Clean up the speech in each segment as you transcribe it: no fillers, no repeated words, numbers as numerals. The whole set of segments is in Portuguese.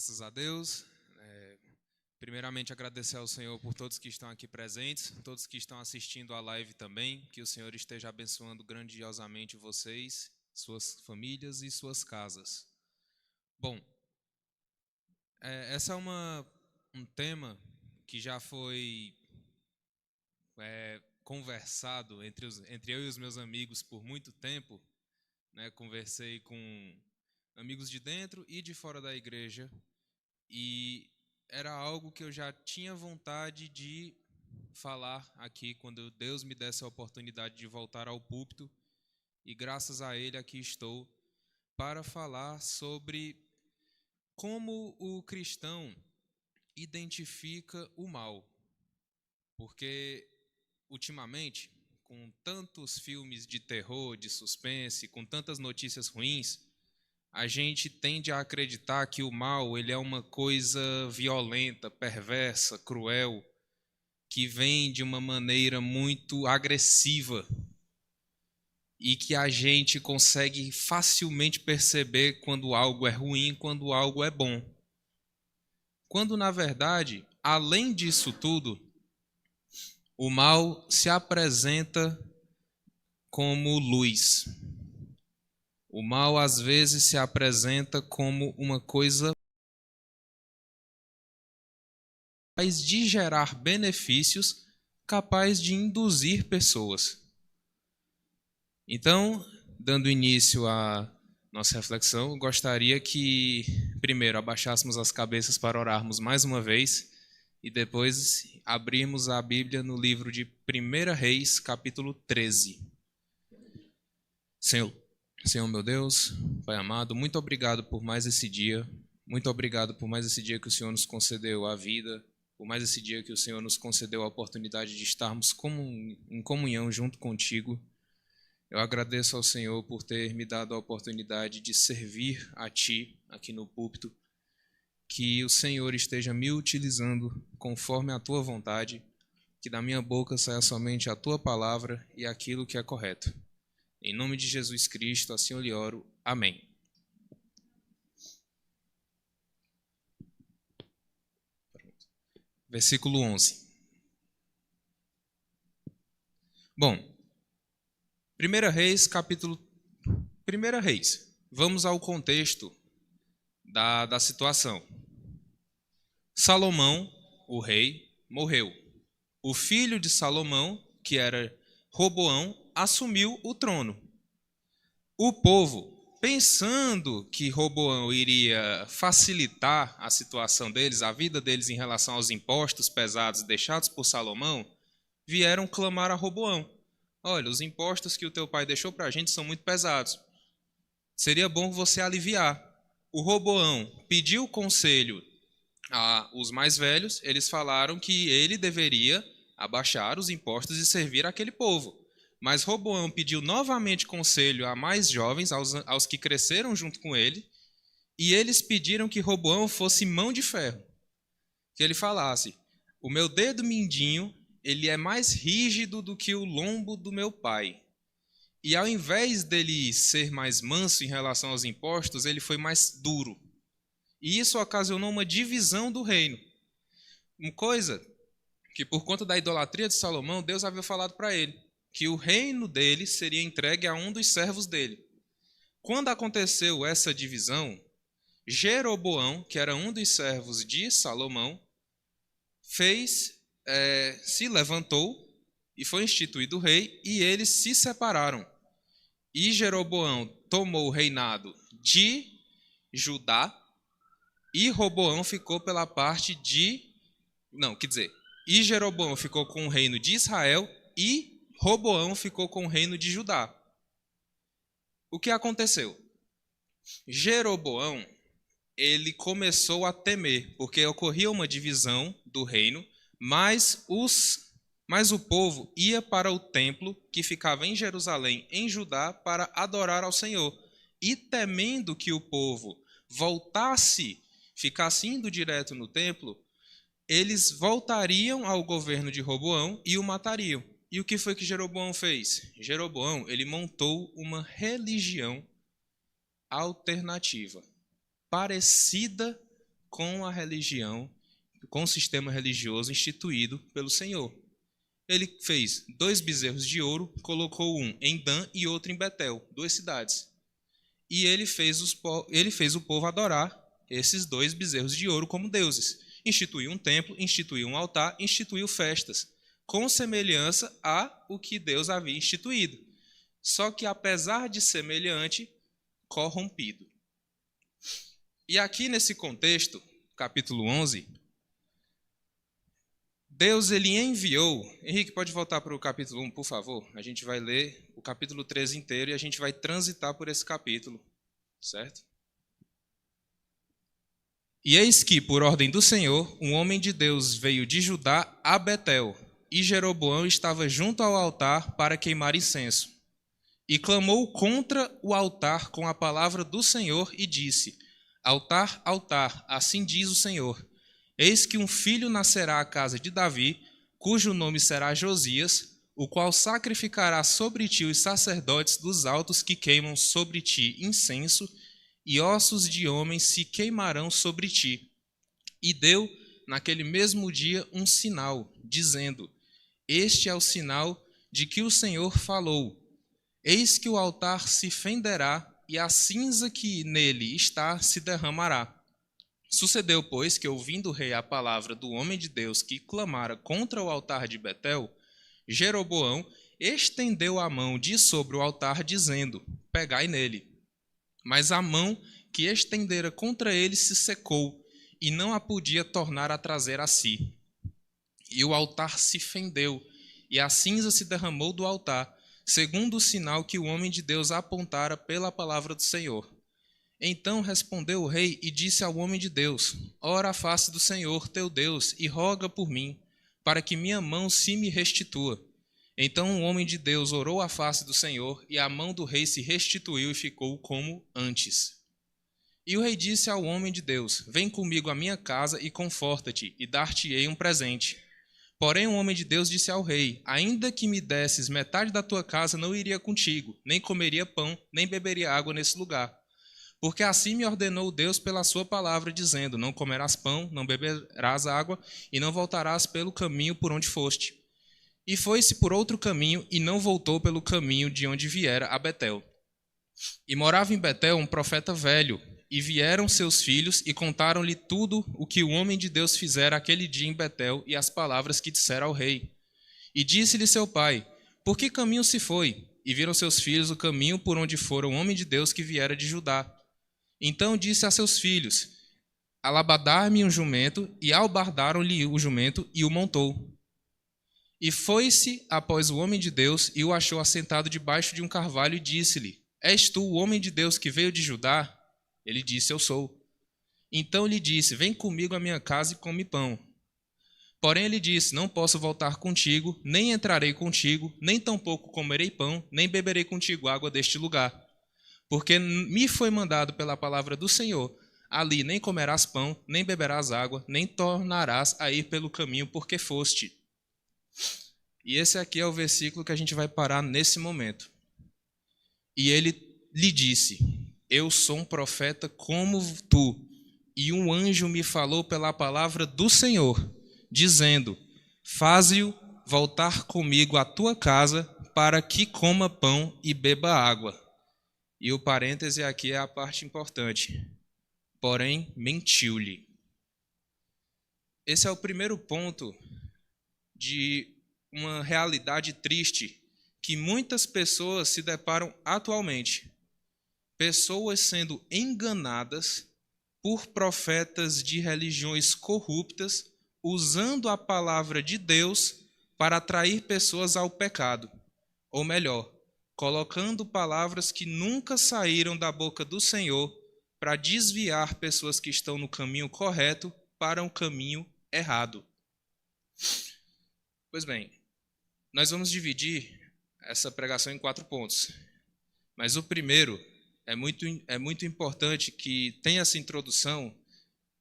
Graças a Deus. Primeiramente, agradecer ao Senhor por todos que estão aqui presentes, todos que estão assistindo a live também, que o Senhor esteja abençoando grandiosamente vocês, suas famílias e suas casas. Bom, essa é um tema que já foi conversado entre eu e os meus amigos por muito tempo, né? Conversei com amigos de dentro e de fora da igreja, e era algo que eu já tinha vontade de falar aqui quando Deus me desse a oportunidade de voltar ao púlpito, e graças a Ele aqui estou para falar sobre como o cristão identifica o mal. Porque ultimamente, com tantos filmes de terror, de suspense, com tantas notícias ruins, a gente tende a acreditar que o mal ele é uma coisa violenta, perversa, cruel, que vem de uma maneira muito agressiva e que a gente consegue facilmente perceber quando algo é ruim, quando algo é bom. Quando, na verdade, além disso tudo, o mal se apresenta como luz. O mal, às vezes, se apresenta como uma coisa capaz de gerar benefícios, capaz de induzir pessoas. Então, dando início à nossa reflexão, eu gostaria que, primeiro, abaixássemos as cabeças para orarmos mais uma vez e depois abrirmos a Bíblia no livro de 1 Reis, capítulo 13. Senhor meu Deus, Pai amado, muito obrigado por mais esse dia. Muito obrigado por mais esse dia que o Senhor nos concedeu a vida, por mais esse dia que o Senhor nos concedeu a oportunidade de estarmos em comunhão junto contigo. Eu agradeço ao Senhor por ter me dado a oportunidade de servir a Ti aqui no púlpito. Que o Senhor esteja me utilizando conforme a Tua vontade, que da minha boca saia somente a Tua palavra e aquilo que é correto. Em nome de Jesus Cristo, assim eu lhe oro. Amém. Versículo 11. Bom, 1 Reis, capítulo 1 Reis. Vamos ao contexto da situação. Salomão, o rei, morreu. O filho de Salomão, que era Roboão, assumiu o trono. O povo, pensando que Roboão iria facilitar a situação deles, a vida deles em relação aos impostos pesados deixados por Salomão, vieram clamar a Roboão. Olha, os impostos que o teu pai deixou para a gente são muito pesados. Seria bom você aliviar. O Roboão pediu conselho aos mais velhos, eles falaram que ele deveria abaixar os impostos e servir aquele povo. Mas Roboão pediu novamente conselho a mais jovens, aos que cresceram junto com ele, e eles pediram que Roboão fosse mão de ferro. Que ele falasse: o meu dedo mindinho, ele é mais rígido do que o lombo do meu pai. E ao invés dele ser mais manso em relação aos impostos, ele foi mais duro. E isso ocasionou uma divisão do reino. Uma coisa que, por conta da idolatria de Salomão, Deus havia falado para ele, que o reino dele seria entregue a um dos servos dele. Quando aconteceu essa divisão, Jeroboão, que era um dos servos de Salomão, se levantou e foi instituído rei, e eles se separaram. E Jeroboão tomou o reinado de Judá, e Roboão ficou pela parte e Jeroboão ficou com o reino de Israel e Roboão ficou com o reino de Judá. O que aconteceu? Jeroboão, ele começou a temer, porque ocorria uma divisão do reino, mas o povo ia para o templo que ficava em Jerusalém, em Judá, para adorar ao Senhor. E temendo que o povo ficasse indo direto no templo, eles voltariam ao governo de Roboão e o matariam. E o que foi que Jeroboão fez? Jeroboão, ele montou uma religião alternativa, parecida com a religião, com o sistema religioso instituído pelo Senhor. Ele fez 2 bezerros de ouro, colocou um em Dan e outro em Betel, 2 cidades. E ele fez o povo adorar esses 2 bezerros de ouro como deuses. Instituiu um templo, instituiu um altar, instituiu festas, com semelhança a o que Deus havia instituído. Só que, apesar de semelhante, corrompido. E aqui nesse contexto, capítulo 11, Deus ele enviou... Henrique, pode voltar para o capítulo 1, por favor? A gente vai ler o capítulo 13 inteiro e a gente vai transitar por esse capítulo, certo? E eis que, por ordem do Senhor, um homem de Deus veio de Judá a Betel, e Jeroboão estava junto ao altar para queimar incenso. E clamou contra o altar com a palavra do Senhor e disse: Altar, altar, assim diz o Senhor, eis que um filho nascerá à casa de Davi, cujo nome será Josias, o qual sacrificará sobre ti os sacerdotes dos altos que queimam sobre ti incenso, e ossos de homens se queimarão sobre ti. E deu, naquele mesmo dia, um sinal, dizendo: Este é o sinal de que o Senhor falou. Eis que o altar se fenderá, e a cinza que nele está se derramará. Sucedeu, pois, que, ouvindo o rei a palavra do homem de Deus que clamara contra o altar de Betel, Jeroboão estendeu a mão de sobre o altar, dizendo: Pegai nele. Mas a mão que estendera contra ele se secou, e não a podia tornar a trazer a si. E o altar se fendeu, e a cinza se derramou do altar, segundo o sinal que o homem de Deus apontara pela palavra do Senhor. Então respondeu o rei e disse ao homem de Deus: Ora a face do Senhor teu Deus, e roga por mim, para que minha mão se me restitua. Então o homem de Deus orou à face do Senhor, e a mão do rei se restituiu e ficou como antes. E o rei disse ao homem de Deus: Vem comigo à minha casa e conforta-te, e dar-te-ei um presente. Porém o homem de Deus disse ao rei: Ainda que me desses metade da tua casa, não iria contigo, nem comeria pão, nem beberia água nesse lugar. Porque assim me ordenou Deus pela sua palavra, dizendo: Não comerás pão, não beberás água, e não voltarás pelo caminho por onde foste. E foi-se por outro caminho, e não voltou pelo caminho de onde viera a Betel. E morava em Betel um profeta velho, e vieram seus filhos, e contaram-lhe tudo o que o homem de Deus fizera aquele dia em Betel, e as palavras que dissera ao rei. E disse-lhe seu pai: Por que caminho se foi? E viram seus filhos o caminho por onde fora o homem de Deus que viera de Judá. Então disse a seus filhos: Alabardar-me um jumento, e albardaram-lhe o jumento, e o montou. E foi-se após o homem de Deus, e o achou assentado debaixo de um carvalho, e disse-lhe: És tu o homem de Deus que veio de Judá? Ele disse: Eu sou. Então lhe disse: Vem comigo à minha casa e come pão. Porém ele disse: Não posso voltar contigo, nem entrarei contigo, nem tampouco comerei pão, nem beberei contigo água deste lugar. Porque me foi mandado pela palavra do Senhor: Ali nem comerás pão, nem beberás água, nem tornarás a ir pelo caminho porque foste. E esse aqui é o versículo que a gente vai parar nesse momento. E ele lhe disse: Eu sou um profeta como tu, e um anjo me falou pela palavra do Senhor, dizendo: Faze-o voltar comigo à tua casa, para que coma pão e beba água. E o parêntese aqui é a parte importante. Porém, mentiu-lhe. Esse é o primeiro ponto de uma realidade triste que muitas pessoas se deparam atualmente. Pessoas sendo enganadas por profetas de religiões corruptas, usando a palavra de Deus para atrair pessoas ao pecado. Ou melhor, colocando palavras que nunca saíram da boca do Senhor para desviar pessoas que estão no caminho correto para um caminho errado. Pois bem, nós vamos dividir essa pregação em 4 pontos. Mas o primeiro é muito importante que tenha essa introdução,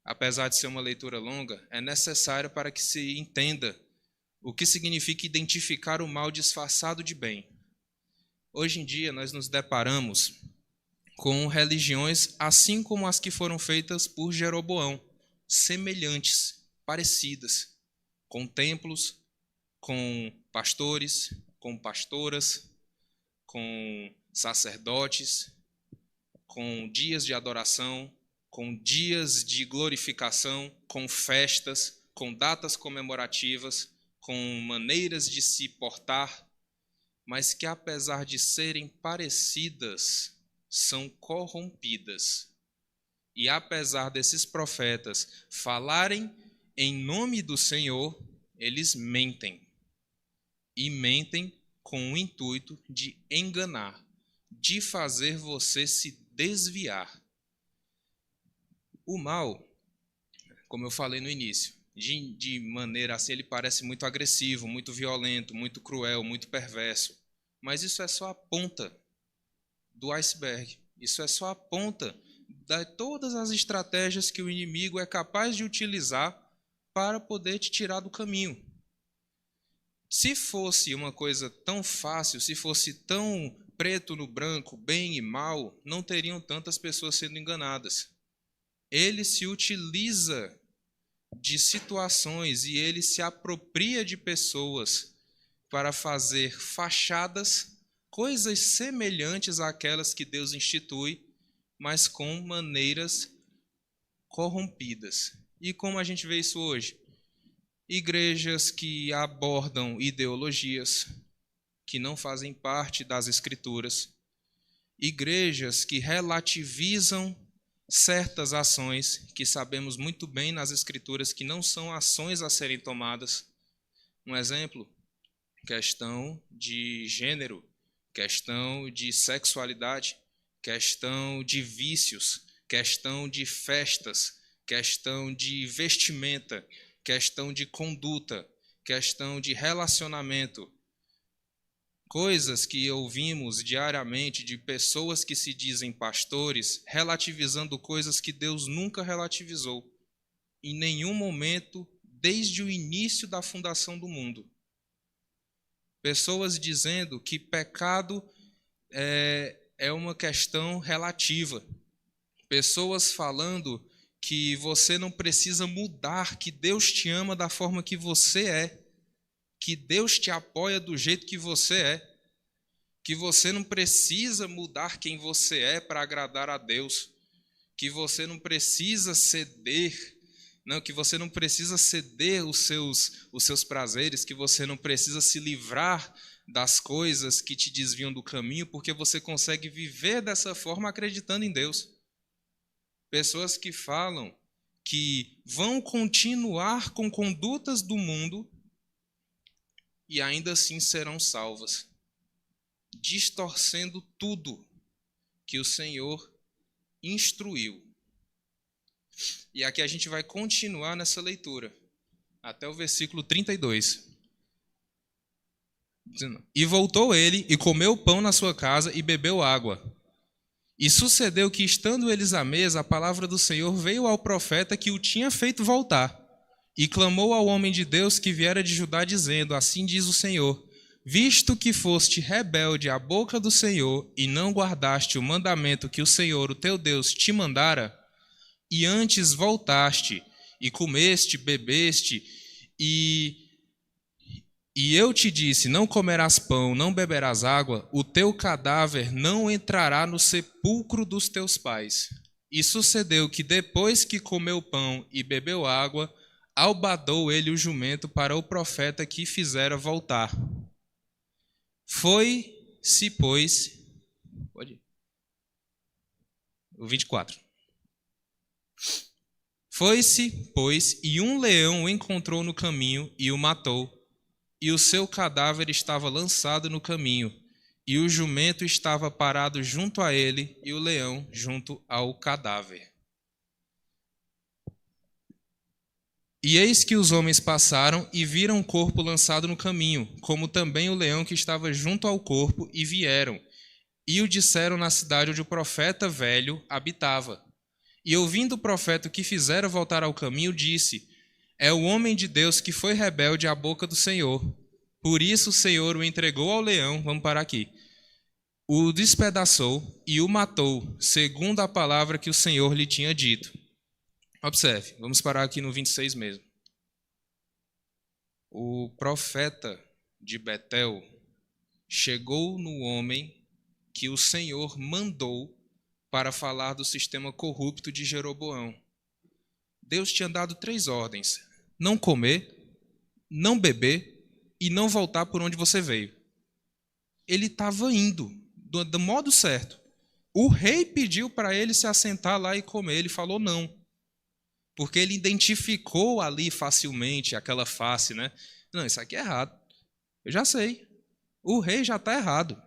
apesar de ser uma leitura longa, é necessário para que se entenda o que significa identificar o mal disfarçado de bem. Hoje em dia nós nos deparamos com religiões assim como as que foram feitas por Jeroboão, semelhantes, parecidas, com templos, com pastores, com pastoras, com sacerdotes, com dias de adoração, com dias de glorificação, com festas, com datas comemorativas, com maneiras de se portar, mas que apesar de serem parecidas, são corrompidas. E apesar desses profetas falarem em nome do Senhor, eles mentem. E mentem com o intuito de enganar, de fazer você se desviar. O mal, como eu falei no início, de maneira assim, ele parece muito agressivo, muito violento, muito cruel, muito perverso. Mas isso é só a ponta do iceberg. Isso é só a ponta de todas as estratégias que o inimigo é capaz de utilizar para poder te tirar do caminho. Se fosse uma coisa tão fácil, se fosse tão preto no branco, bem e mal, não teriam tantas pessoas sendo enganadas. Ele se utiliza de situações e ele se apropria de pessoas para fazer fachadas, coisas semelhantes àquelas que Deus institui, mas com maneiras corrompidas. E como a gente vê isso hoje? Igrejas que abordam ideologias que não fazem parte das Escrituras, igrejas que relativizam certas ações que sabemos muito bem nas Escrituras que não são ações a serem tomadas. Um exemplo, questão de gênero, questão de sexualidade, questão de vícios, questão de festas, questão de vestimenta, questão de conduta, questão de relacionamento. Coisas que ouvimos diariamente de pessoas que se dizem pastores, relativizando coisas que Deus nunca relativizou, em nenhum momento, desde o início da fundação do mundo. Pessoas dizendo que pecado é uma questão relativa. Pessoas falando que você não precisa mudar, que Deus te ama da forma que você é, que Deus te apoia do jeito que você é, que você não precisa mudar quem você é para agradar a Deus, que você não precisa ceder, não, que você não precisa ceder os seus prazeres, que você não precisa se livrar das coisas que te desviam do caminho, porque você consegue viver dessa forma acreditando em Deus. Pessoas que falam que vão continuar com condutas do mundo e ainda assim serão salvas, distorcendo tudo que o Senhor instruiu. E aqui a gente vai continuar nessa leitura, até o versículo 32. E voltou ele, e comeu pão na sua casa, e bebeu água. E sucedeu que, estando eles à mesa, a palavra do Senhor veio ao profeta que o tinha feito voltar. E clamou ao homem de Deus que viera de Judá, dizendo: assim diz o Senhor, visto que foste rebelde à boca do Senhor, e não guardaste o mandamento que o Senhor, o teu Deus, te mandara, e antes voltaste, e comeste, bebeste, e eu te disse, não comerás pão, não beberás água, o teu cadáver não entrará no sepulcro dos teus pais. E sucedeu que depois que comeu pão e bebeu água, albadou ele o jumento para o profeta que fizera voltar. Foi-se, pois... Pode ir. O 24. Foi-se, pois, e um leão o encontrou no caminho e o matou. E o seu cadáver estava lançado no caminho, e o jumento estava parado junto a ele, e o leão junto ao cadáver. E eis que os homens passaram e viram o corpo lançado no caminho, como também o leão que estava junto ao corpo, e vieram. E o disseram na cidade onde o profeta velho habitava. E ouvindo o profeta o que fizera voltar ao caminho, disse: é o homem de Deus que foi rebelde à boca do Senhor. Por isso o Senhor o entregou ao leão, vamos parar aqui, o despedaçou e o matou, segundo a palavra que o Senhor lhe tinha dito. Observe, vamos parar aqui no 26 mesmo. O profeta de Betel chegou no homem que o Senhor mandou para falar do sistema corrupto de Jeroboão. Deus tinha dado 3 ordens: não comer, não beber e não voltar por onde você veio. Ele estava indo do modo certo. O rei pediu para ele se assentar lá e comer. Ele falou não. Porque ele identificou ali facilmente aquela face, né? Não, isso aqui é errado. Eu já sei. O rei já está errado.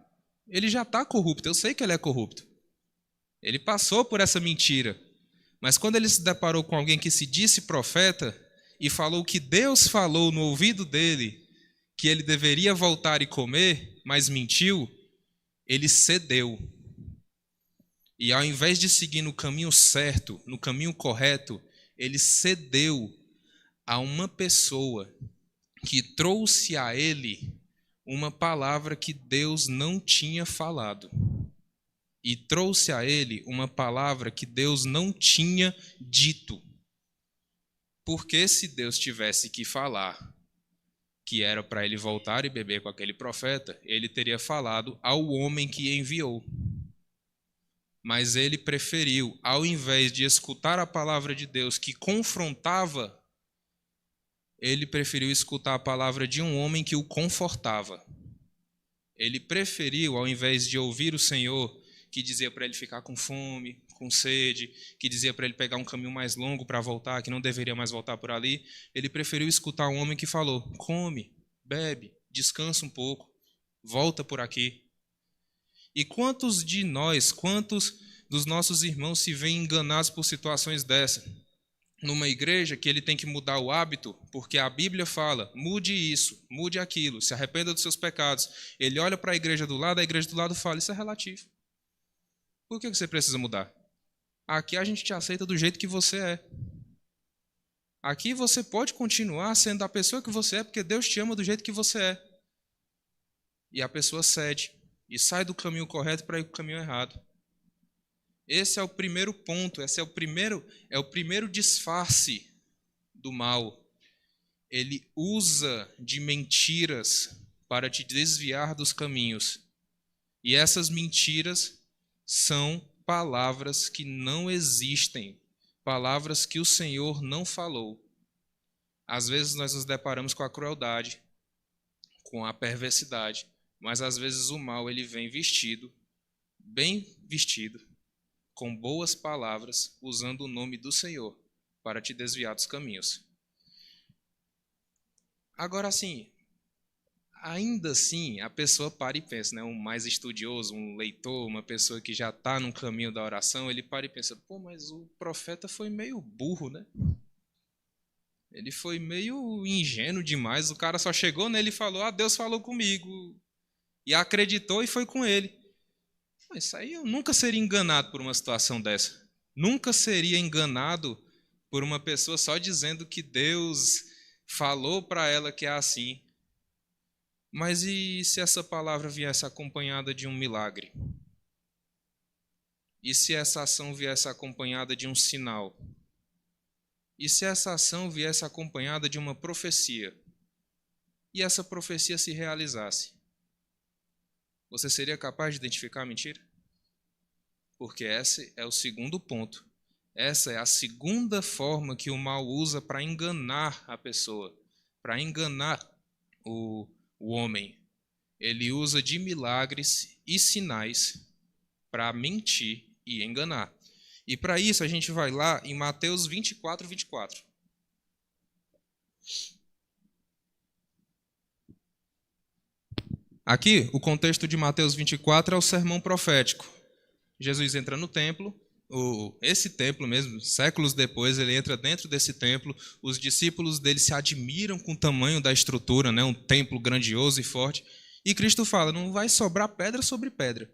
Ele já está corrupto. Eu sei que ele é corrupto. Ele passou por essa mentira. Mas quando ele se deparou com alguém que se disse profeta e falou que Deus falou no ouvido dele que ele deveria voltar e comer, mas mentiu, ele cedeu. E ao invés de seguir no caminho certo, no caminho correto, ele cedeu a uma pessoa que trouxe a ele uma palavra que Deus não tinha falado. E trouxe a ele uma palavra que Deus não tinha dito. Porque se Deus tivesse que falar que era para ele voltar e beber com aquele profeta, ele teria falado ao homem que enviou. Mas ele preferiu, ao invés de escutar a palavra de Deus que confrontava, ele preferiu escutar a palavra de um homem que o confortava. Ele preferiu, ao invés de ouvir o Senhor, que dizia para ele ficar com fome, com sede, que dizia para ele pegar um caminho mais longo para voltar, que não deveria mais voltar por ali, ele preferiu escutar um homem que falou: come, bebe, descansa um pouco, volta por aqui. E quantos de nós, quantos dos nossos irmãos se veem enganados por situações dessas? Numa igreja que ele tem que mudar o hábito, porque a Bíblia fala, mude isso, mude aquilo, se arrependa dos seus pecados. Ele olha para a igreja do lado fala, isso é relativo. Por que você precisa mudar? Aqui a gente te aceita do jeito que você é. Aqui você pode continuar sendo a pessoa que você é, porque Deus te ama do jeito que você é. E a pessoa cede e sai do caminho correto para ir para o caminho errado. Esse é o primeiro ponto, esse é o primeiro disfarce do mal. Ele usa de mentiras para te desviar dos caminhos. E essas mentiras são palavras que não existem, palavras que o Senhor não falou. Às vezes nós nos deparamos com a crueldade, com a perversidade, mas às vezes o mal ele vem vestido, bem vestido, com boas palavras, usando o nome do Senhor para te desviar dos caminhos. Agora, ainda assim, a pessoa para e pensa, né? Um mais estudioso, um leitor, uma pessoa que já está no caminho da oração, ele para e pensa, mas o profeta foi meio burro, né? Ele foi meio ingênuo demais, o cara só chegou nele e falou, Deus falou comigo, e acreditou e foi com ele. Isso aí eu nunca seria enganado por uma situação dessa. Nunca seria enganado por uma pessoa só dizendo que Deus falou para ela que é assim. Mas e se essa palavra viesse acompanhada de um milagre? E se essa ação viesse acompanhada de um sinal? E se essa ação viesse acompanhada de uma profecia? E essa profecia se realizasse? Você seria capaz de identificar a mentira? Porque esse é o segundo ponto. Essa é a segunda forma que o mal usa para enganar a pessoa, para enganar o homem. Ele usa de milagres e sinais para mentir e enganar. E para isso a gente vai lá em Mateus 24, 24. Aqui, o contexto de Mateus 24 é o sermão profético. Jesus entra no templo, esse templo mesmo, séculos depois, ele entra dentro desse templo, os discípulos dele se admiram com o tamanho da estrutura, né? Um templo grandioso e forte, e Cristo fala, não vai sobrar pedra sobre pedra.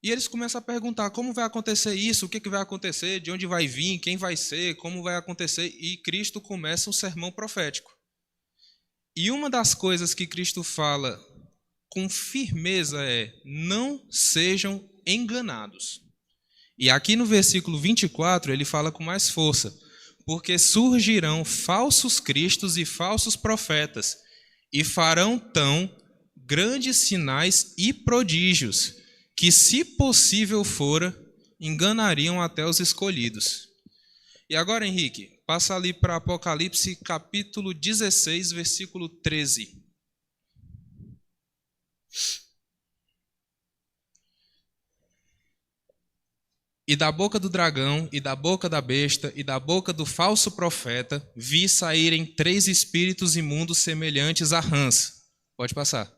E eles começam a perguntar, como vai acontecer isso, o que vai acontecer, de onde vai vir, quem vai ser, como vai acontecer, e Cristo começa um sermão profético. E uma das coisas que Cristo fala com firmeza é, não sejam enganados. E aqui no versículo 24 ele fala com mais força, porque surgirão falsos cristos e falsos profetas, e farão tão grandes sinais e prodígios, que, se possível fora, enganariam até os escolhidos. E agora, Henrique, passa ali para Apocalipse, capítulo 16, versículo 13. E da boca do dragão, e da boca da besta, e da boca do falso profeta, vi saírem 3 espíritos imundos semelhantes a rãs. Pode passar.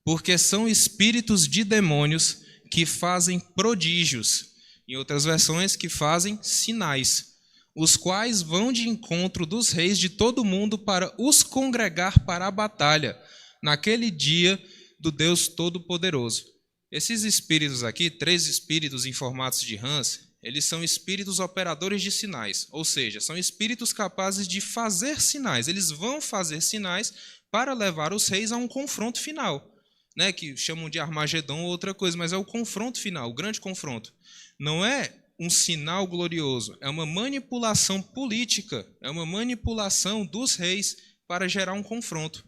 Porque são espíritos de demônios que fazem prodígios, em outras versões, que fazem sinais, os quais vão de encontro dos reis de todo o mundo para os congregar para a batalha, naquele dia do Deus Todo-Poderoso. Esses espíritos aqui, 3 espíritos em formatos de rãs, eles são espíritos operadores de sinais, ou seja, são espíritos capazes de fazer sinais. Eles vão fazer sinais para levar os reis a um confronto final, né, que chamam de Armagedon ou outra coisa, mas é o confronto final, o grande confronto. Não é um sinal glorioso, é uma manipulação política, é uma manipulação dos reis para gerar um confronto.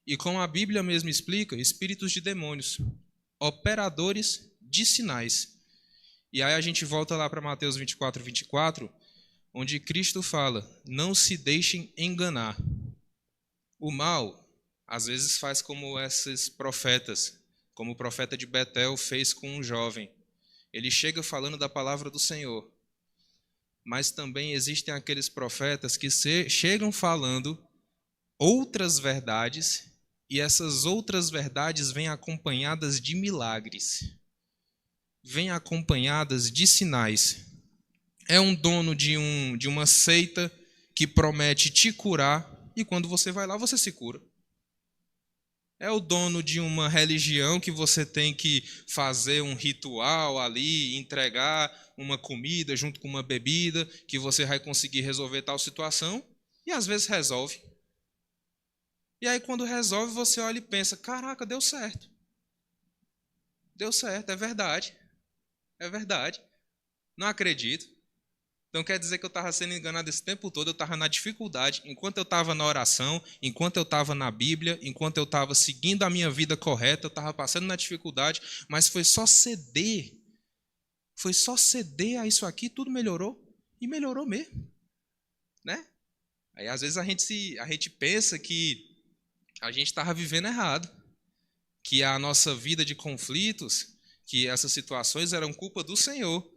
E como a Bíblia mesmo explica, espíritos de demônios, operadores de sinais. E aí a gente volta lá para Mateus 24, 24, onde Cristo fala, não se deixem enganar. O mal, às vezes, faz como esses profetas, como o profeta de Betel fez com um jovem. Ele chega falando da palavra do Senhor. Mas também existem aqueles profetas que chegam falando outras verdades, e essas outras verdades vêm acompanhadas de milagres, vêm acompanhadas de sinais. É um dono de uma seita que promete te curar, e quando você vai lá, você se cura. É o dono de uma religião que você tem que fazer um ritual ali, entregar uma comida junto com uma bebida, que você vai conseguir resolver tal situação, e às vezes resolve. E aí quando resolve, você olha e pensa, caraca, deu certo. Deu certo, é verdade. É verdade. Não acredito. Então quer dizer que eu estava sendo enganado esse tempo todo, eu estava na dificuldade, enquanto eu estava na oração, enquanto eu estava na Bíblia, enquanto eu estava seguindo a minha vida correta, eu estava passando na dificuldade, mas foi só ceder a isso aqui, tudo melhorou, e melhorou mesmo. Né? Aí às vezes a gente pensa que a gente estava vivendo errado, que a nossa vida de conflitos, que essas situações eram culpa do Senhor,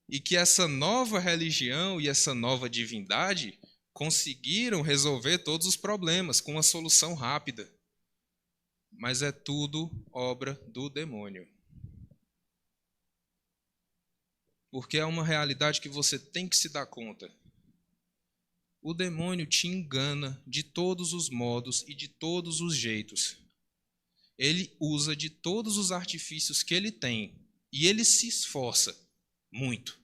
e que essa nova religião e essa nova divindade conseguiram resolver todos os problemas com uma solução rápida. Mas é tudo obra do demônio. Porque é uma realidade que você tem que se dar conta. O demônio te engana de todos os modos e de todos os jeitos. Ele usa de todos os artifícios que ele tem. E ele se esforça muito,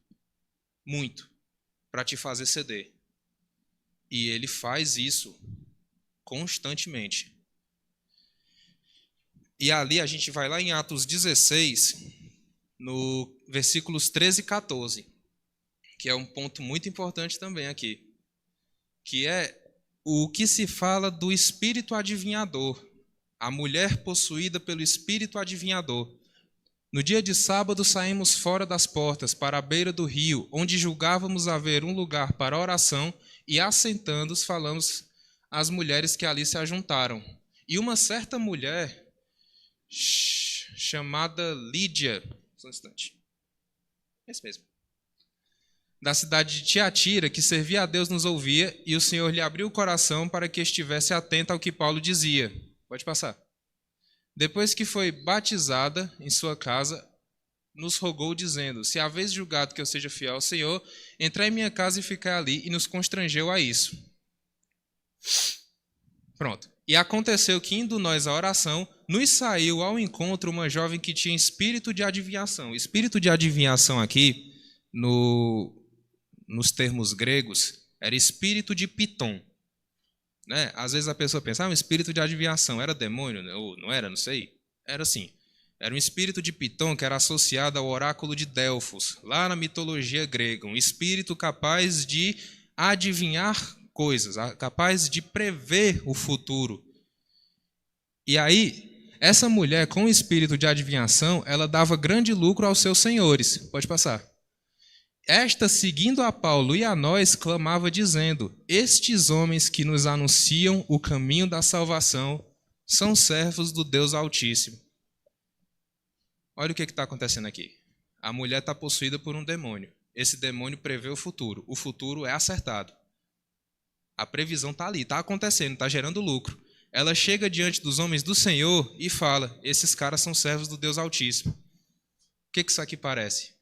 para te fazer ceder. E ele faz isso constantemente. E ali a gente vai lá em Atos 16, no versículos 13 e 14, que é um ponto muito importante também aqui, que é o que se fala do espírito adivinhador, a mulher possuída pelo espírito adivinhador. No dia de sábado saímos fora das portas para a beira do rio, onde julgávamos haver um lugar para oração, e assentando-os falamos às mulheres que ali se ajuntaram. E uma certa mulher chamada Lídia, só um instante, esse mesmo, da cidade de Tiatira, que servia a Deus, nos ouvia, e o Senhor lhe abriu o coração para que estivesse atenta ao que Paulo dizia. Pode passar. Depois que foi batizada em sua casa, nos rogou, dizendo, se haveis julgado que eu seja fiel ao Senhor, entrai em minha casa e ficai ali, e nos constrangeu a isso. Pronto. E aconteceu que, indo nós à oração, nos saiu ao encontro uma jovem que tinha espírito de adivinhação. Espírito de adivinhação aqui, nos termos gregos, era espírito de Piton. Né? Às vezes a pessoa pensa, um espírito de adivinhação, era demônio? Ou não era, não sei. Era assim. Era um espírito de Piton que era associado ao oráculo de Delfos, lá na mitologia grega. Um espírito capaz de adivinhar coisas, capaz de prever o futuro. E aí, essa mulher com o espírito de adivinhação, ela dava grande lucro aos seus senhores. Pode passar. Esta, seguindo a Paulo e a nós, clamava dizendo: estes homens que nos anunciam o caminho da salvação são servos do Deus Altíssimo. Olha o que está acontecendo aqui. A mulher está possuída por um demônio. Esse demônio prevê o futuro. O futuro é acertado. A previsão está ali, está acontecendo, está gerando lucro. Ela chega diante dos homens do Senhor e fala: esses caras são servos do Deus Altíssimo. O que isso aqui parece?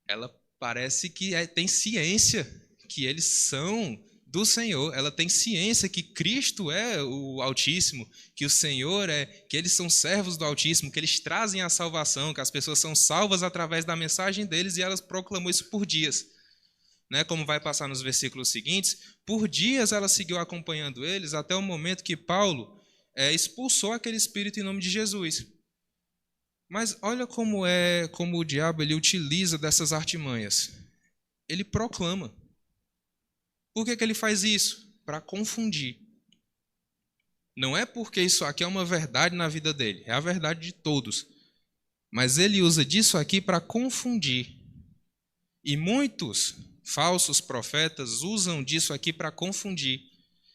Ela parece que tem ciência que eles são do Senhor. Ela tem ciência que Cristo é o Altíssimo, que o Senhor que eles são servos do Altíssimo, que eles trazem a salvação, que as pessoas são salvas através da mensagem deles, e ela proclamou isso por dias. Né, como vai passar nos versículos seguintes, por dias ela seguiu acompanhando eles até o momento que Paulo expulsou aquele espírito em nome de Jesus. Mas olha como o diabo ele utiliza dessas artimanhas. Ele proclama. Por que ele faz isso? Para confundir. Não é porque isso aqui é uma verdade na vida dele, é a verdade de todos. Mas ele usa disso aqui para confundir. E muitos falsos profetas usam disso aqui para confundir.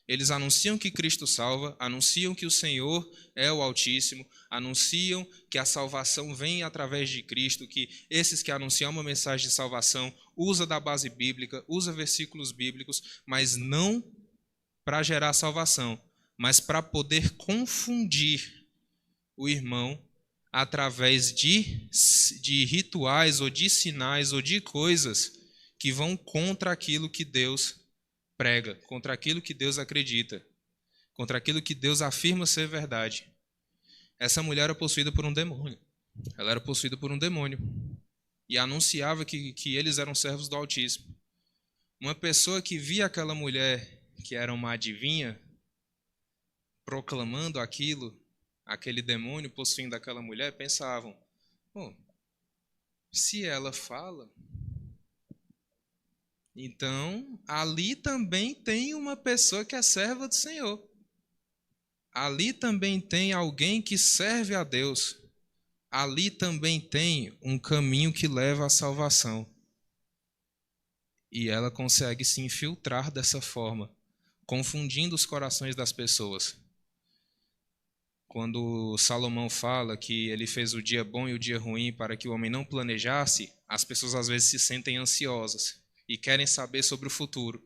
Eles anunciam que Cristo salva, anunciam que o Senhor é o Altíssimo, anunciam que a salvação vem através de Cristo, que esses que anunciam uma mensagem de salvação usa da base bíblica, usa versículos bíblicos, mas não para gerar salvação, mas para poder confundir o irmão através de rituais ou de sinais ou de coisas que vão contra aquilo que Deus prega, contra aquilo que Deus acredita, contra aquilo que Deus afirma ser verdade. Essa mulher era possuída por um demônio. Ela era possuída por um demônio e anunciava que eles eram servos do Altíssimo. Uma pessoa que via aquela mulher, que era uma adivinha, proclamando aquilo, aquele demônio possuindo aquela mulher, pensavam: bom, se ela fala, então ali também tem uma pessoa que é serva do Senhor. Ali também tem alguém que serve a Deus. Ali também tem um caminho que leva à salvação. E ela consegue se infiltrar dessa forma, confundindo os corações das pessoas. Quando Salomão fala que ele fez o dia bom e o dia ruim para que o homem não planejasse, as pessoas às vezes se sentem ansiosas e querem saber sobre o futuro.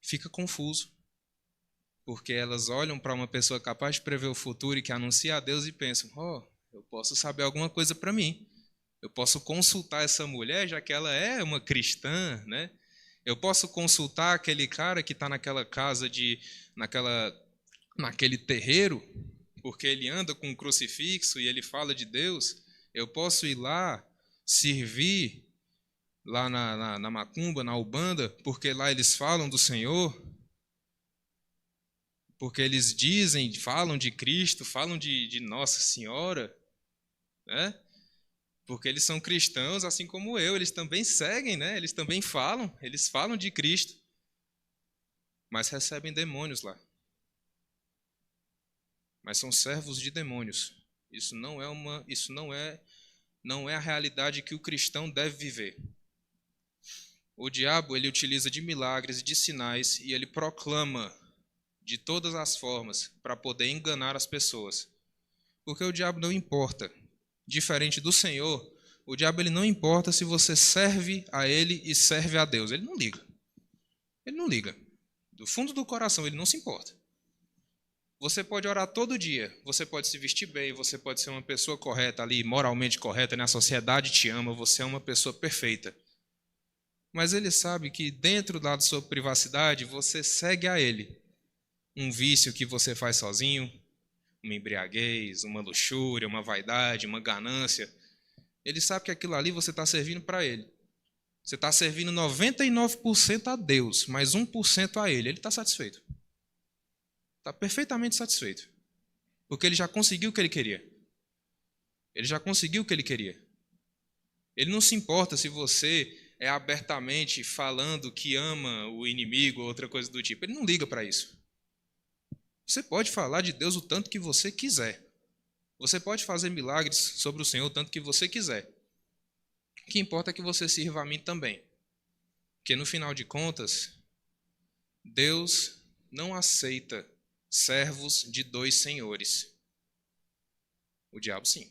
Fica confuso, porque elas olham para uma pessoa capaz de prever o futuro e que anuncia a Deus e pensam: eu posso saber alguma coisa para mim. Eu posso consultar essa mulher, já que ela é uma cristã, né? Eu posso consultar aquele cara que está naquela casa, naquele terreiro, porque ele anda com um crucifixo e ele fala de Deus. Eu posso ir lá servir lá na macumba, na Ubanda, porque lá eles falam do Senhor, porque eles falam de Cristo, falam de Nossa Senhora, né? Porque eles são cristãos, assim como eu, eles também seguem, né? Eles também falam, eles falam de Cristo, mas recebem demônios lá. Mas são servos de demônios. Isso não é a realidade que o cristão deve viver. O diabo, ele utiliza de milagres e de sinais e ele proclama de todas as formas para poder enganar as pessoas. Porque o diabo não importa. Diferente do Senhor, o diabo ele não importa se você serve a ele e serve a Deus. Ele não liga. Ele não liga. Do fundo do coração, ele não se importa. Você pode orar todo dia, você pode se vestir bem, você pode ser uma pessoa correta ali, moralmente correta, né? A sociedade te ama, você é uma pessoa perfeita. Mas ele sabe que dentro da sua privacidade, você segue a ele. Um vício que você faz sozinho, uma embriaguez, uma luxúria, uma vaidade, uma ganância. Ele sabe que aquilo ali você está servindo para ele. Você está servindo 99% a Deus, mas 1% a ele. Ele está satisfeito. Está perfeitamente satisfeito. Porque ele já conseguiu o que ele queria. Ele já conseguiu o que ele queria. Ele não se importa se você é abertamente falando que ama o inimigo ou outra coisa do tipo. Ele não liga para isso. Você pode falar de Deus o tanto que você quiser. Você pode fazer milagres sobre o Senhor o tanto que você quiser. O que importa é que você sirva a mim também. Porque no final de contas, Deus não aceita servos de dois senhores. O diabo sim.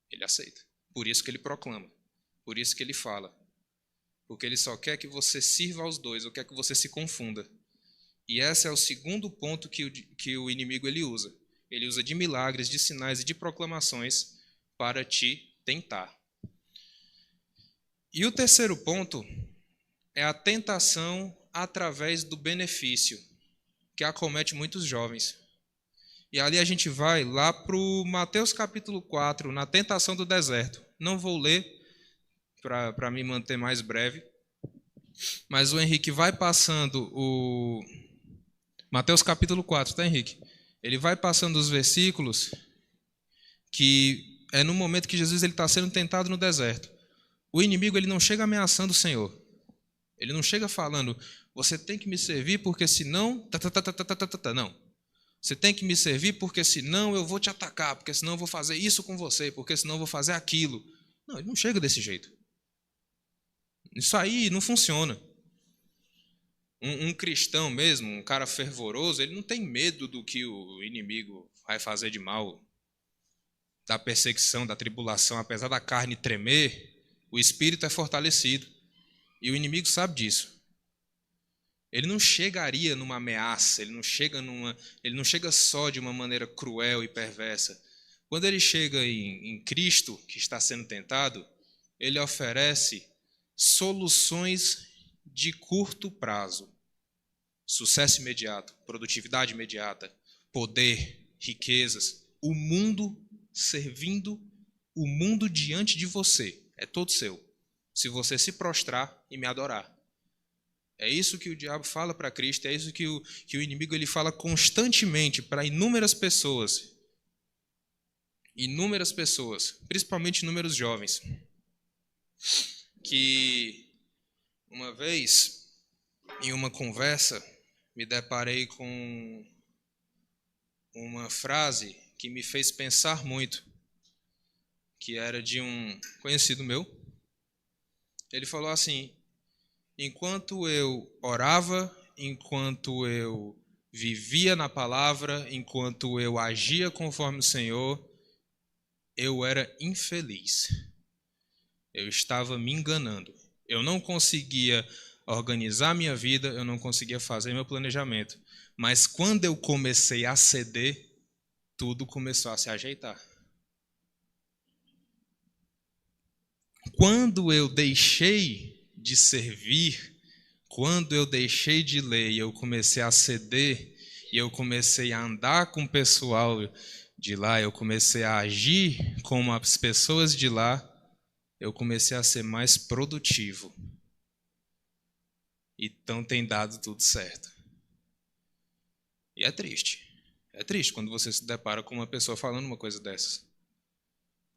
Ele aceita. Por isso que ele proclama. Por isso que ele fala. Porque ele só quer que você sirva aos dois, ou quer que você se confunda. E esse é o segundo ponto que o inimigo ele usa. Ele usa de milagres, de sinais e de proclamações para te tentar. E o terceiro ponto é a tentação através do benefício, que acomete muitos jovens. E ali a gente vai lá para o Mateus capítulo 4, na tentação do deserto. Não vou ler para me manter mais breve, mas o Henrique vai passando o Mateus capítulo 4, tá, Henrique? Ele vai passando os versículos que é no momento que Jesus está sendo tentado no deserto. O inimigo ele não chega ameaçando o Senhor. Ele não chega falando, você tem que me servir porque senão... Não. Você tem que me servir porque senão eu vou te atacar, porque senão eu vou fazer isso com você, porque senão eu vou fazer aquilo. Não, ele não chega desse jeito. Isso aí não funciona. Um cristão mesmo, um cara fervoroso, ele não tem medo do que o inimigo vai fazer de mal, da perseguição, da tribulação. Apesar da carne tremer, o espírito é fortalecido. E o inimigo sabe disso. Ele não chegaria numa ameaça, ele não chega só de uma maneira cruel e perversa. Quando ele chega em Cristo, que está sendo tentado, ele oferece soluções de curto prazo. Sucesso imediato, produtividade imediata, poder, riquezas, o mundo servindo, o mundo diante de você, é todo seu. Se você se prostrar e me adorar. É isso que o diabo fala para Cristo, é isso que o inimigo ele fala constantemente para inúmeras pessoas. Inúmeras pessoas, principalmente inúmeros jovens. Que uma vez, em uma conversa, me deparei com uma frase que me fez pensar muito, que era de um conhecido meu. Ele falou assim: enquanto eu orava, enquanto eu vivia na palavra, enquanto eu agia conforme o Senhor, eu era infeliz. Eu estava me enganando. Eu não conseguia organizar minha vida, eu não conseguia fazer meu planejamento. Mas quando eu comecei a ceder, tudo começou a se ajeitar. Quando eu deixei de servir, quando eu deixei de ler e eu comecei a ceder, e eu comecei a andar com o pessoal de lá, eu comecei a agir como as pessoas de lá, eu comecei a ser mais produtivo. Então tem dado tudo certo. E é triste. É triste quando você se depara com uma pessoa falando uma coisa dessas.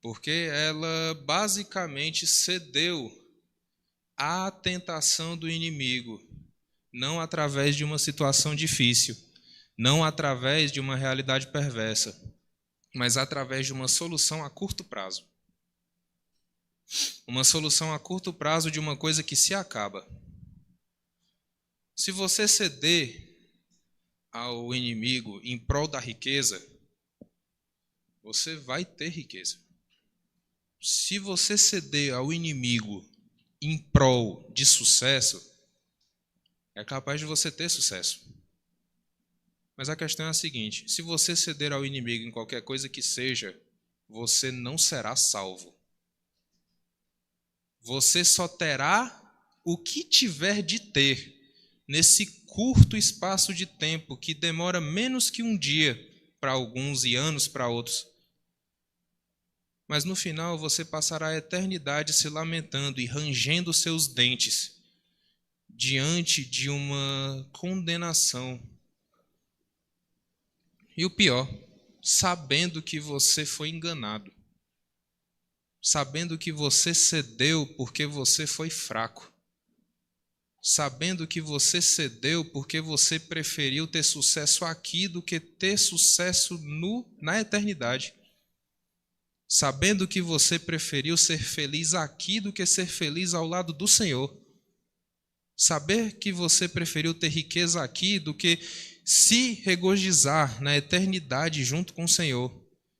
Porque ela basicamente cedeu à tentação do inimigo, não através de uma situação difícil, não através de uma realidade perversa, mas através de uma solução a curto prazo. Uma solução a curto prazo de uma coisa que se acaba. Se você ceder ao inimigo em prol da riqueza, você vai ter riqueza. Se você ceder ao inimigo em prol de sucesso, é capaz de você ter sucesso. Mas a questão é a seguinte: se você ceder ao inimigo em qualquer coisa que seja, você não será salvo. Você só terá o que tiver de ter nesse curto espaço de tempo que demora menos que um dia para alguns e anos para outros. Mas no final você passará a eternidade se lamentando e rangendo seus dentes diante de uma condenação. E o pior, sabendo que você foi enganado, sabendo que você cedeu porque você foi fraco, sabendo que você cedeu porque você preferiu ter sucesso aqui do que ter sucesso na eternidade, sabendo que você preferiu ser feliz aqui do que ser feliz ao lado do Senhor, saber que você preferiu ter riqueza aqui do que se regozijar na eternidade junto com o Senhor,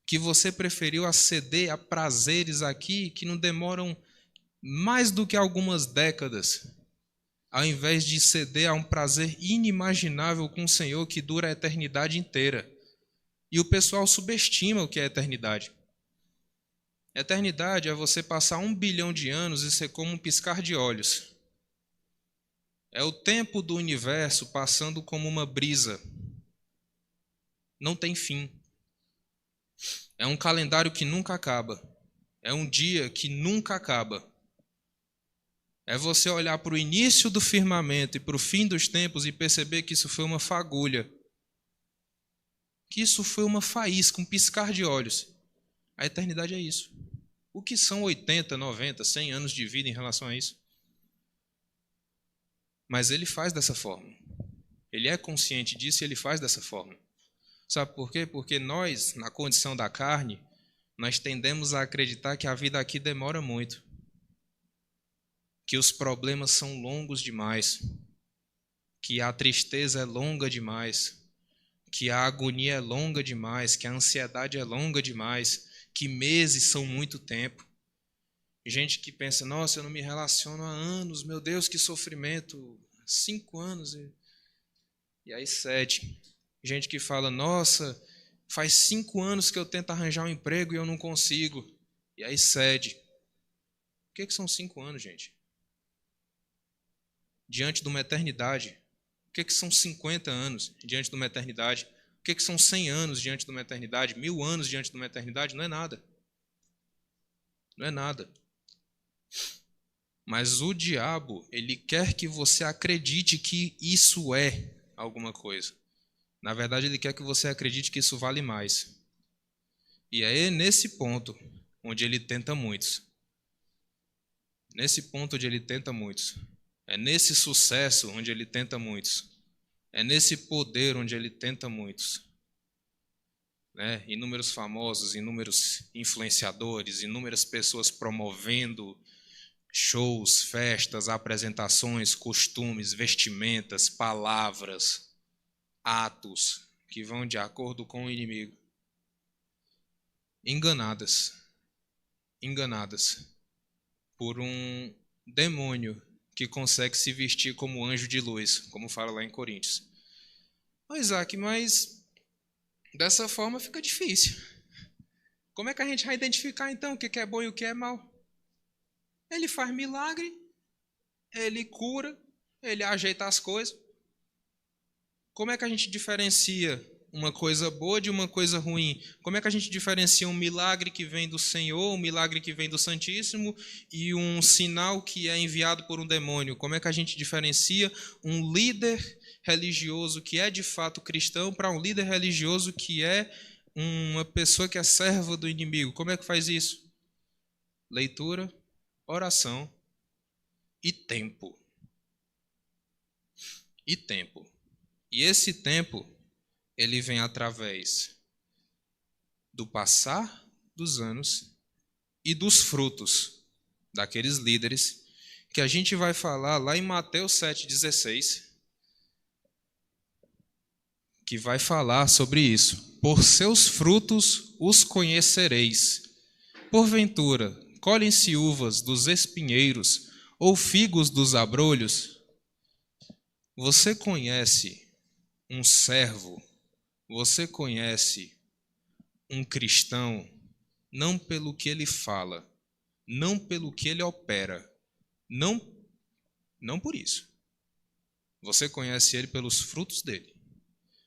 que você preferiu aceder a prazeres aqui que não demoram mais do que algumas décadas, ao invés de ceder a um prazer inimaginável com o Senhor que dura a eternidade inteira. E o pessoal subestima o que é eternidade. Eternidade é você passar 1 bilhão de anos e ser como um piscar de olhos. É o tempo do universo passando como uma brisa. Não tem fim. É um calendário que nunca acaba. É um dia que nunca acaba. É você olhar para o início do firmamento e para o fim dos tempos e perceber que isso foi uma fagulha. Que isso foi uma faísca, um piscar de olhos. A eternidade é isso. O que são 80, 90, 100 anos de vida em relação a isso? Mas ele faz dessa forma. Ele é consciente disso e ele faz dessa forma. Sabe por quê? Porque nós, na condição da carne, nós tendemos a acreditar que a vida aqui demora muito. Que os problemas são longos demais. Que a tristeza é longa demais. Que a agonia é longa demais. Que a ansiedade é longa demais. Que meses são muito tempo. Gente que pensa, nossa, eu não me relaciono há anos, meu Deus, que sofrimento, 5 anos, e aí cede. Gente que fala, nossa, faz 5 anos que eu tento arranjar um emprego e eu não consigo, e aí cede. O que são 5 anos, gente? Diante de uma eternidade. O que são 50 anos diante de uma eternidade? O que são 100 anos diante de uma eternidade? 1000 anos diante de uma eternidade? Não é nada. Não é nada. Mas o diabo, ele quer que você acredite que isso é alguma coisa. Na verdade, ele quer que você acredite que isso vale mais. E é nesse ponto onde ele tenta muitos. Nesse ponto onde ele tenta muitos. É nesse sucesso onde ele tenta muitos. É nesse poder onde ele tenta muitos. Inúmeros famosos, inúmeros influenciadores, inúmeras pessoas promovendo shows, festas, apresentações, costumes, vestimentas, palavras, atos que vão de acordo com o inimigo. Enganadas por um demônio que consegue se vestir como anjo de luz, como fala lá em Coríntios. Isaac, mas dessa forma fica difícil. Como é que a gente vai identificar então o que é bom e o que é mal? Ele faz milagre, ele cura, ele ajeita as coisas. Como é que a gente diferencia uma coisa boa de uma coisa ruim? Como é que a gente diferencia um milagre que vem do Senhor, um milagre que vem do Santíssimo e um sinal que é enviado por um demônio? Como é que a gente diferencia um líder religioso que é de fato cristão para um líder religioso que é uma pessoa que é serva do inimigo? Como é que faz isso? Leitura, oração e tempo. E tempo. E esse tempo, ele vem através do passar dos anos e dos frutos daqueles líderes que a gente vai falar lá em Mateus 7,16, que vai falar sobre isso. Por seus frutos os conhecereis. Porventura, colhem-se uvas dos espinheiros ou figos dos abrolhos? Você conhece um servo, você conhece um cristão, não pelo que ele fala, não pelo que ele opera, não por isso. Você conhece ele pelos frutos dele.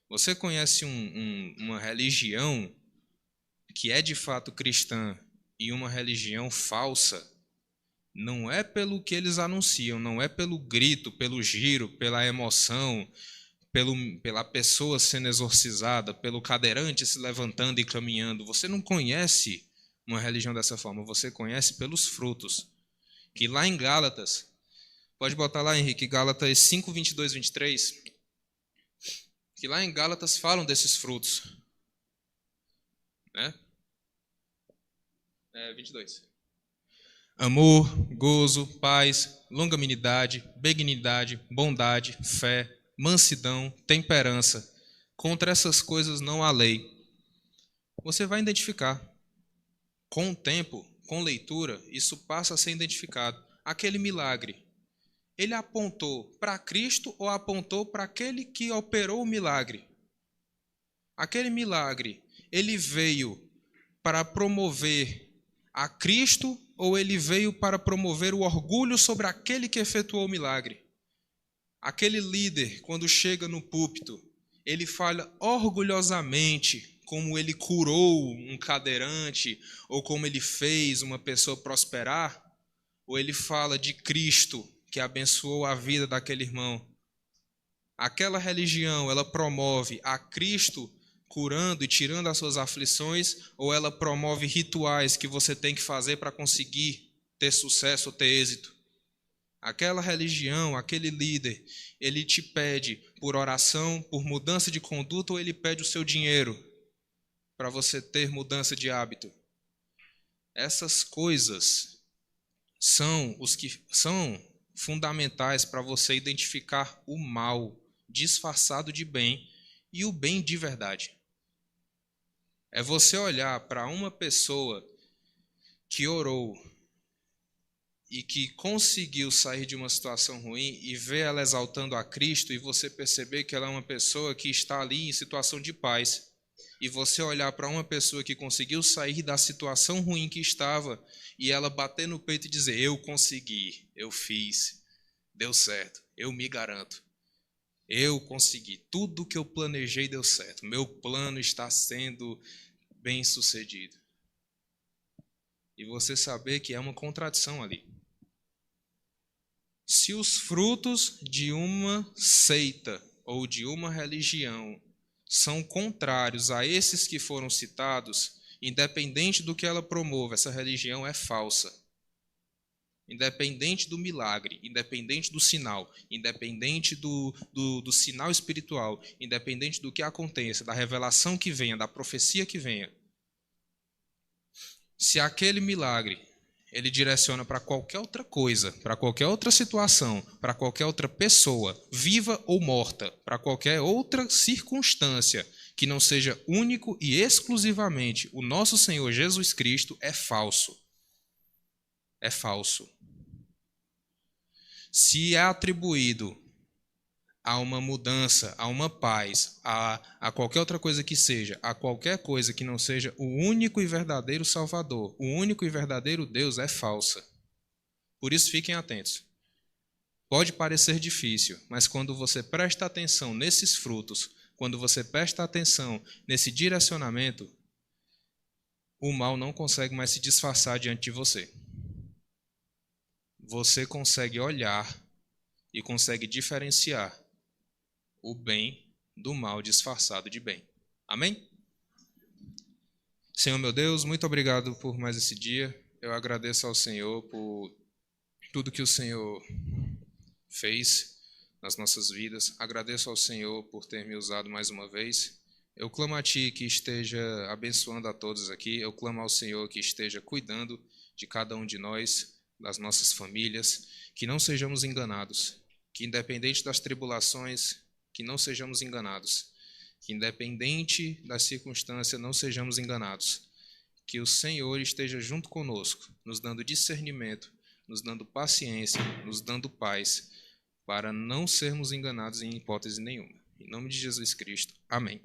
Você conhece uma religião que é de fato cristã e uma religião falsa, não é pelo que eles anunciam, não é pelo grito, pelo giro, pela emoção, pela pessoa sendo exorcizada, pelo cadeirante se levantando e caminhando. Você não conhece uma religião dessa forma, você conhece pelos frutos. Que lá em Gálatas, pode botar lá, Henrique, Gálatas 5, 22, 23, que lá em Gálatas falam desses frutos. Né? 22. Amor, gozo, paz, longanimidade, benignidade, bondade, fé, mansidão, temperança. Contra essas coisas não há lei. Você vai identificar. Com o tempo, com leitura, isso passa a ser identificado. Aquele milagre, ele apontou para Cristo ou apontou para aquele que operou o milagre? Aquele milagre, ele veio para promover a Cristo ou ele veio para promover o orgulho sobre aquele que efetuou o milagre? Aquele líder, quando chega no púlpito, ele fala orgulhosamente como ele curou um cadeirante ou como ele fez uma pessoa prosperar? Ou ele fala de Cristo que abençoou a vida daquele irmão? Aquela religião, ela promove a Cristo curando e tirando as suas aflições, ou ela promove rituais que você tem que fazer para conseguir ter sucesso ou ter êxito? Aquela religião, aquele líder, ele te pede por oração, por mudança de conduta, ou ele pede o seu dinheiro para você ter mudança de hábito? Essas coisas são fundamentais para você identificar o mal disfarçado de bem e o bem de verdade. É você olhar para uma pessoa que orou e que conseguiu sair de uma situação ruim e ver ela exaltando a Cristo e você perceber que ela é uma pessoa que está ali em situação de paz. E você olhar para uma pessoa que conseguiu sair da situação ruim que estava e ela bater no peito e dizer: eu consegui, eu fiz, deu certo, eu me garanto. Eu consegui, tudo que eu planejei deu certo, meu plano está sendo bem sucedido. E você saber que é uma contradição ali. Se os frutos de uma seita ou de uma religião são contrários a esses que foram citados, independente do que ela promova, essa religião é falsa. Independente do milagre, independente do sinal, independente do sinal espiritual, independente do que aconteça, da revelação que venha, da profecia que venha. Se aquele milagre ele direciona para qualquer outra coisa, para qualquer outra situação, para qualquer outra pessoa, viva ou morta, para qualquer outra circunstância que não seja único e exclusivamente o nosso Senhor Jesus Cristo, é falso. É falso. Se é atribuído a uma mudança, a uma paz, a qualquer outra coisa que seja, a qualquer coisa que não seja o único e verdadeiro Salvador, o único e verdadeiro Deus, é falsa. Por isso, fiquem atentos. Pode parecer difícil, mas quando você presta atenção nesses frutos, quando você presta atenção nesse direcionamento, o mal não consegue mais se disfarçar diante de você. Você consegue olhar e consegue diferenciar o bem do mal disfarçado de bem. Amém? Senhor meu Deus, muito obrigado por mais esse dia. Eu agradeço ao Senhor por tudo que o Senhor fez nas nossas vidas. Agradeço ao Senhor por ter me usado mais uma vez. Eu clamo a Ti que esteja abençoando a todos aqui. Eu clamo ao Senhor que esteja cuidando de cada um de nós, das nossas famílias, que não sejamos enganados, que independente das tribulações, que não sejamos enganados, que independente das circunstâncias, não sejamos enganados, que o Senhor esteja junto conosco, nos dando discernimento, nos dando paciência, nos dando paz, para não sermos enganados em hipótese nenhuma. Em nome de Jesus Cristo. Amém.